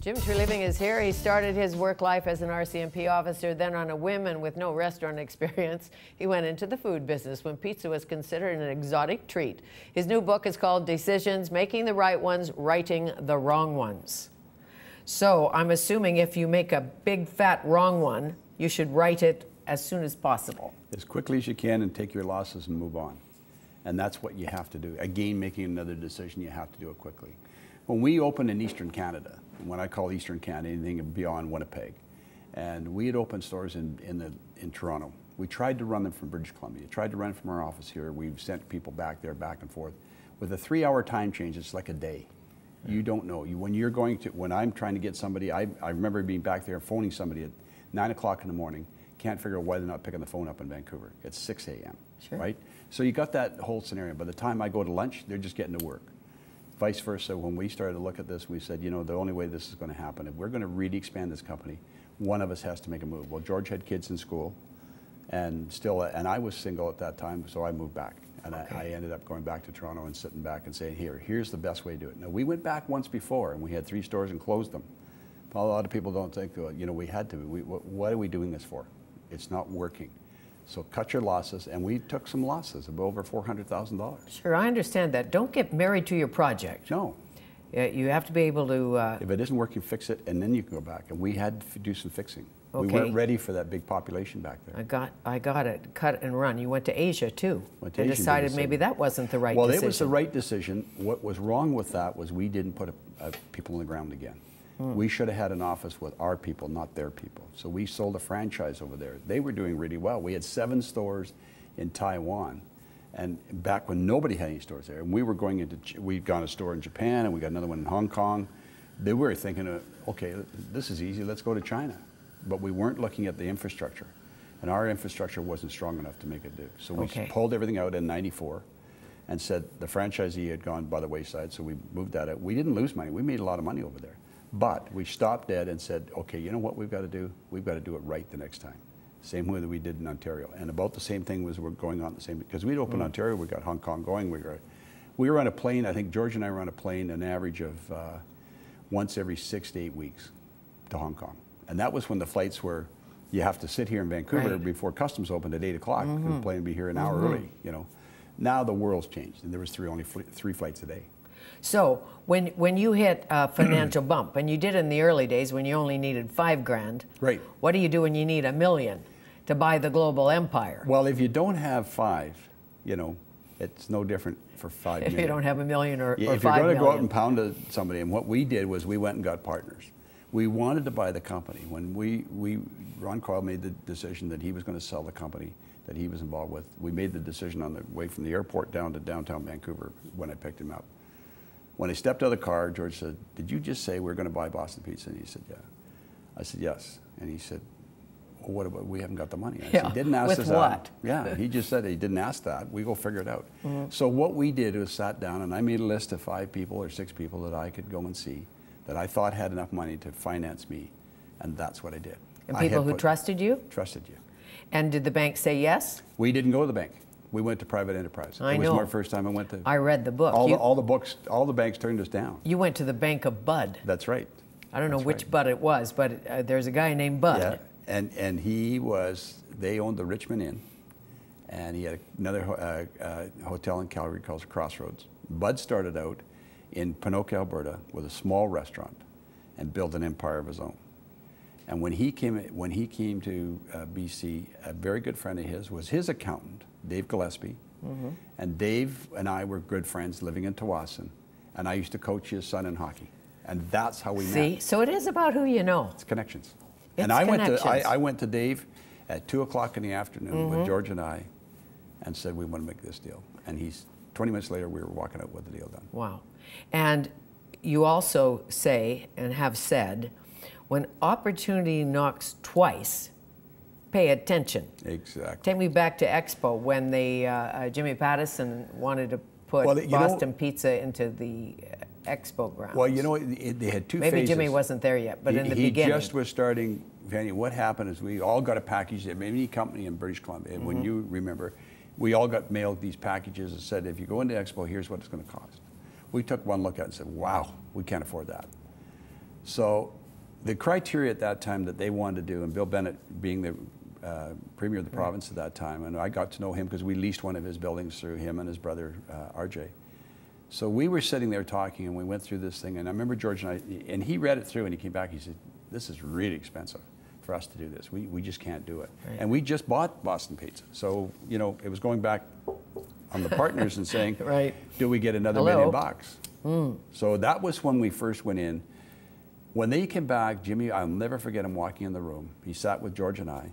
Jim Treliving is here. He started his work life as an RCMP officer, then on a whim and with no restaurant experience, he went into the food business when pizza was considered an exotic treat. His new book is called Decisions, Making the Right Ones, Righting the Wrong Ones. So I'm assuming if you make a big fat wrong one, you should right it as soon as possible. As quickly as you can and take your losses and move on. And that's what you have to do. Again, making another decision, you have to do it quickly. When we opened in Eastern Canada, when I call Eastern Canada anything beyond Winnipeg, and we had opened stores in Toronto. We tried to run them from British Columbia, tried to run from our office here. We've sent people back there, back and forth. With a 3-hour time change, it's like a day. You don't know. When I'm trying to get somebody, I remember being back there phoning somebody at 9 o'clock in the morning, can't figure out why they're not picking the phone up in Vancouver. It's 6 a.m., sure. Right? So you got that whole scenario. By the time I go to lunch, they're just getting to work. Vice versa, when we started to look at this, we said, you know, the only way this is going to happen, if we're going to really expand this company, one of us has to make a move. Well, George had kids in school, and I was single at that time, so I moved back. And okay. I ended up going back to Toronto and sitting back and saying, here's the best way to do it. Now, we went back once before, and we had 3 stores and closed them. A lot of people don't think, well, you know, we had to. What are we doing this for? It's not working. So cut your losses, and we took some losses of over $400,000. Sure, I understand that. Don't get married to your project. No. You have to be able to... if it isn't working, fix it, and then you can go back. And we had to do some fixing. Okay. We weren't ready for that big population back there. I got it. Cut and run. You went to Asia, too. Went to and Asia, decided maybe that wasn't the right decision. Well, it was the right decision. What was wrong with that was we didn't put people on the ground again. We should have had an office with our people, not their people. So we sold a franchise over there. They were doing really well. We had 7 stores in Taiwan, and back when nobody had any stores there. And we were going into, we'd got a store in Japan, and we got another one in Hong Kong. They were thinking, okay, this is easy, let's go to China. But we weren't looking at the infrastructure. And our infrastructure wasn't strong enough to make it do. So we pulled everything out in '94 and said the franchisee had gone by the wayside, so we moved that out. We didn't lose money. We made a lot of money over there. But we stopped dead and said, okay, you know what we've got to do? We've got to do it right the next time. Same way that we did in Ontario. And about the same thing was we're going on the same, because we'd opened Ontario, we got Hong Kong going. We were on a plane, I think George and I were on a plane an average of once every 6 to 8 weeks to Hong Kong. And that was when the flights were, you have to sit here in Vancouver before customs opened at 8 o'clock. The plane would be here an hour early, you know. Now the world's changed, and there was only 3 flights a day. So when you hit a financial bump, and you did in the early days when you only needed $5 grand, right? What do you do when you need $1 million to buy the global empire? Well, if you don't have 5, you know, it's no different for 5 million. If you don't have $1 million or 5 million. If you're going to go out and pound to somebody, and what we did was we went and got partners. We wanted to buy the company. When Ron Coyle made the decision that he was going to sell the company that he was involved with, we made the decision on the way from the airport down to downtown Vancouver when I picked him up. When I stepped out of the car, George said, did you just say we're going to buy Boston Pizza? And he said, yeah. I said, yes. And he said, well, what about, we haven't got the money. I said, he didn't ask us what? Yeah, he just said he didn't ask that. We go figure it out. So what we did was sat down, and I made a list of 5 people or 6 people that I could go and see that I thought had enough money to finance me, and that's what I did. And people who trusted you? Trusted you. And did the bank say yes? We didn't go to the bank. We went to private enterprise. I know. It was my first time I went to. I read the book. All the banks turned us down. You went to the Bank of Bud. That's right. I don't know which Bud it was, but there's a guy named Bud. Yeah, and they owned the Richmond Inn, and he had another hotel in Calgary called the Crossroads. Bud started out in Pinoque, Alberta, with a small restaurant, and built an empire of his own. And when he came to BC, a very good friend of his was his accountant, Dave Gillespie, and Dave and I were good friends living in Tawasin, and I used to coach his son in hockey, and that's how we met. See, so it is about who you know. It's connections. It's and connections. I went to Dave at 2 o'clock in the afternoon with George and I, and said we want to make this deal. And 20 minutes later, we were walking out with the deal done. Wow. And you also say and have said, when opportunity knocks twice, pay attention. Exactly. Take me back to Expo when Jimmy Pattison wanted to put Boston Pizza into the Expo grounds. Well, you know, they had 2 phases. Maybe Jimmy wasn't there yet, but in the beginning. He just was starting, Fanny. What happened is we all got a package at any company in British Columbia. When you remember, we all got mailed these packages and said, if you go into Expo, here's what it's going to cost. We took one look at it and said, wow, we can't afford that. So the criteria at that time that they wanted to do, and Bill Bennett being the premier of the province at that time, and I got to know him because we leased one of his buildings through him and his brother RJ. So we were sitting there talking, and we went through this thing, and I remember George and I, and he read it through, and he came back, he said, this is really expensive for us to do this. We just can't do it. Right. And we just bought Boston Pizza. So, you know, it was going back on the partners and saying, right, do we get another $1 million? So that was when we first went in. When they came back, Jimmy, I'll never forget him walking in the room. He sat with George and I,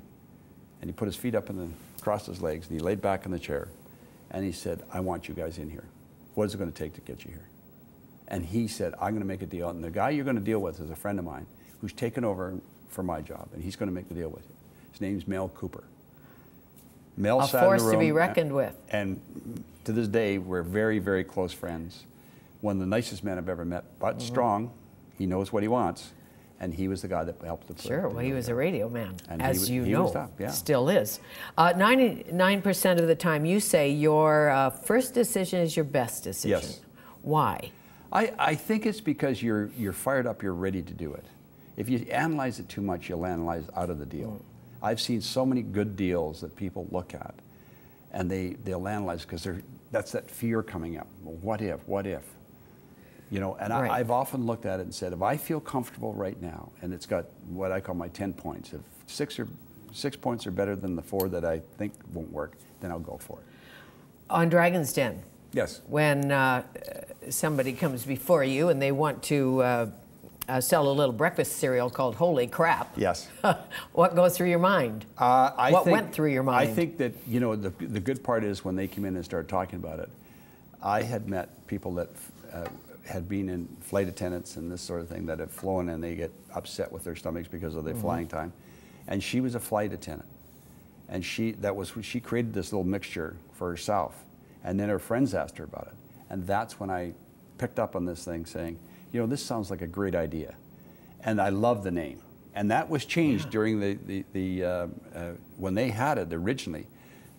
and he put his feet up and crossed his legs, and he laid back in the chair, and he said, I want you guys in here. What is it going to take to get you here? And he said, I'm going to make a deal. And the guy you're going to deal with is a friend of mine who's taken over for my job, and he's going to make the deal with you. His name's Mel Cooper. Mel sat in the room. A force to be reckoned with. And to this day, we're very, very close friends. One of the nicest men I've ever met, but strong. He knows what he wants. And he was the guy that helped to put Sure, well, he was a radio man, and as you know. Was tough, yeah. Still is. 99% of the time, you say your first decision is your best decision. Yes. Why? I think it's because you're fired up, you're ready to do it. If you analyze it too much, you'll analyze out of the deal. I've seen so many good deals that people look at, and they'll analyze because that's that fear coming up. Well, what if? You know, and right. I've often looked at it and said, if I feel comfortable right now, and it's got what I call my 10 points, if 6 points are better than the 4 that I think won't work, then I'll go for it. On Dragon's Den, yes, when somebody comes before you and they want to sell a little breakfast cereal called Holy Crap, yes, what goes through your mind? What went through your mind? I think that, you know, the good part is when they came in and started talking about it, I had met people that had been in flight attendants and this sort of thing that have flown, and they get upset with their stomachs because of their flying time. And she was a flight attendant, and she created this little mixture for herself, and then her friends asked her about it, and that's when I picked up on this thing, saying, you know, this sounds like a great idea, and I love the name. And that was changed during when they had it originally.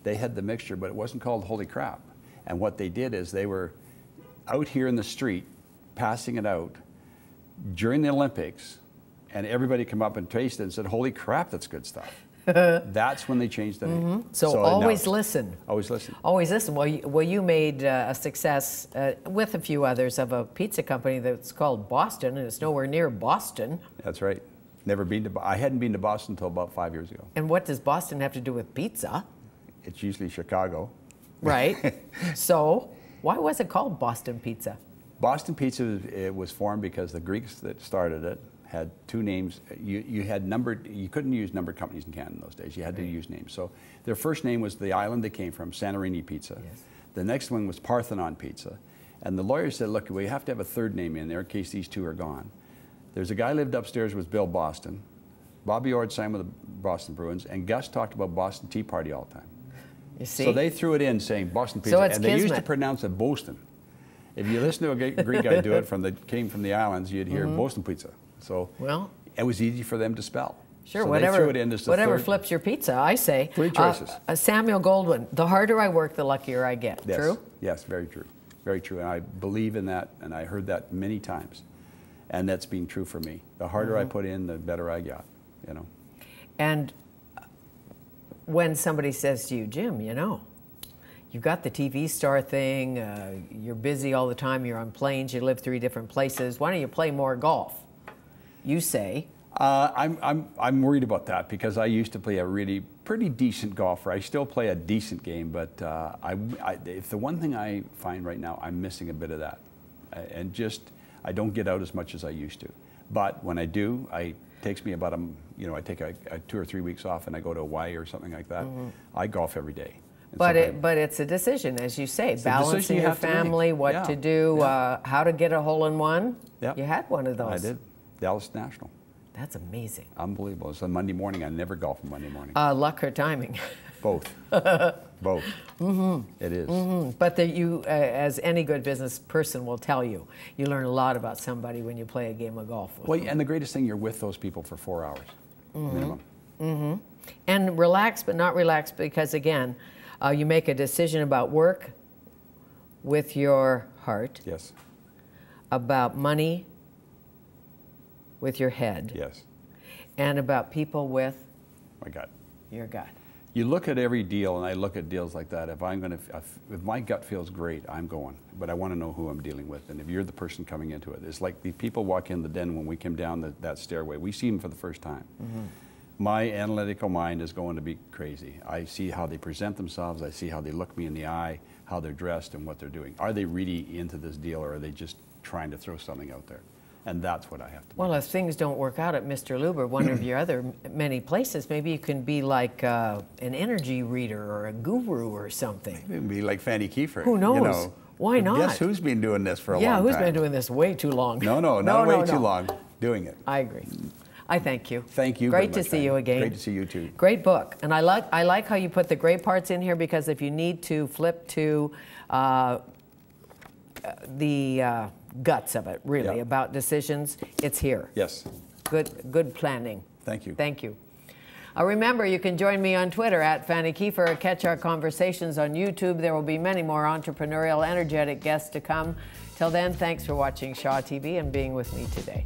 They had the mixture, but it wasn't called Holy Crap. And what they did is they were out here in the street passing it out during the Olympics, and everybody came up and tasted it and said, holy crap, that's good stuff. That's when they changed the name. So always listen. Always listen. Always listen. Well, you made a success with a few others of a pizza company that's called Boston, and it's nowhere near Boston. That's right. Never been to. I hadn't been to Boston until about 5 years ago. And what does Boston have to do with pizza? It's usually Chicago. Right. So why was it called Boston Pizza? Boston Pizza, it was formed because the Greeks that started it had 2 names. You couldn't use numbered companies in Canada in those days. You had to use names. So their first name was the island they came from, Santorini Pizza. Yes. The next one was Parthenon Pizza. And the lawyer said, look, we have to have a 3rd name in there in case these 2 are gone. There's a guy lived upstairs with Bill Boston. Bobby Orr signed with the Boston Bruins, and Gus talked about Boston Tea Party all the time. You see? So they threw it in saying Boston Pizza, so it's and they used to pronounce it Boston. If you listen to a Greek guy do it came from the islands, you'd hear Boston Pizza. So it was easy for them to spell. Sure, so whatever, they threw it in as the whatever 3rd. Flips your pizza, I say. 3 choices. Samuel Goldwyn, the harder I work, the luckier I get. Yes. True? Yes, very true. Very true. And I believe in that, and I heard that many times. And that's been true for me. The harder I put in, the better I got, you know. And when somebody says to you, Jim, you know, you've got the TV star thing, you're busy all the time, you're on planes, you live 3 different places, why don't you play more golf? You say. I'm worried about that because I used to play a really pretty decent golfer. I still play a decent game, but if the one thing I find right now, I'm missing a bit of that. And just, I don't get out as much as I used to. But when I do, it takes me about I take a 2 or 3 weeks off and I go to Hawaii or something like that. I golf every day. But it's a decision, as you say, balancing your family, what to do, how to get a hole-in-one. Yep. You had one of those. I did. Dallas National. That's amazing. Unbelievable. It's a Monday morning. I never golf on Monday morning. Luck or timing? Both. Both. It is. But you, as any good business person will tell you, you learn a lot about somebody when you play a game of golf with them. And the greatest thing, you're with those people for 4 hours minimum. And relax, but not relax, because again, you make a decision about work with your heart. Yes. About money with your head. Yes. And about people with My gut. your gut. You look at every deal, and I look at deals like that. If my gut feels great, I'm going. But I want to know who I'm dealing with. And if you're the person coming into it, it's like the people walk in the den when we came down that stairway. We see them for the first time. My analytical mind is going to be crazy. I see how they present themselves. I see how they look me in the eye, how they're dressed, and what they're doing. Are they really into this deal, or are they just trying to throw something out there? And that's what I have to do. Well, if things don't work out at Mr. Luber, one of your other many places, maybe you can be like an energy reader or a guru or something. It'd be like Fanny Kiefer. Who knows? You know, why not? Guess who's been doing this for a long time? Yeah, who's been doing this way too long? No, not way too long. Doing it. I agree. I thank you. Thank you. Great to see you again. Great to see you too. Great book, and I like how you put the great parts in here, because if you need to flip to the guts of it, really, about decisions, it's here. Yes. Good planning. Thank you. Thank you. Remember, you can join me on Twitter at Fanny Kiefer, or catch our conversations on YouTube. There will be many more entrepreneurial, energetic guests to come. Till then, thanks for watching Shaw TV and being with me today.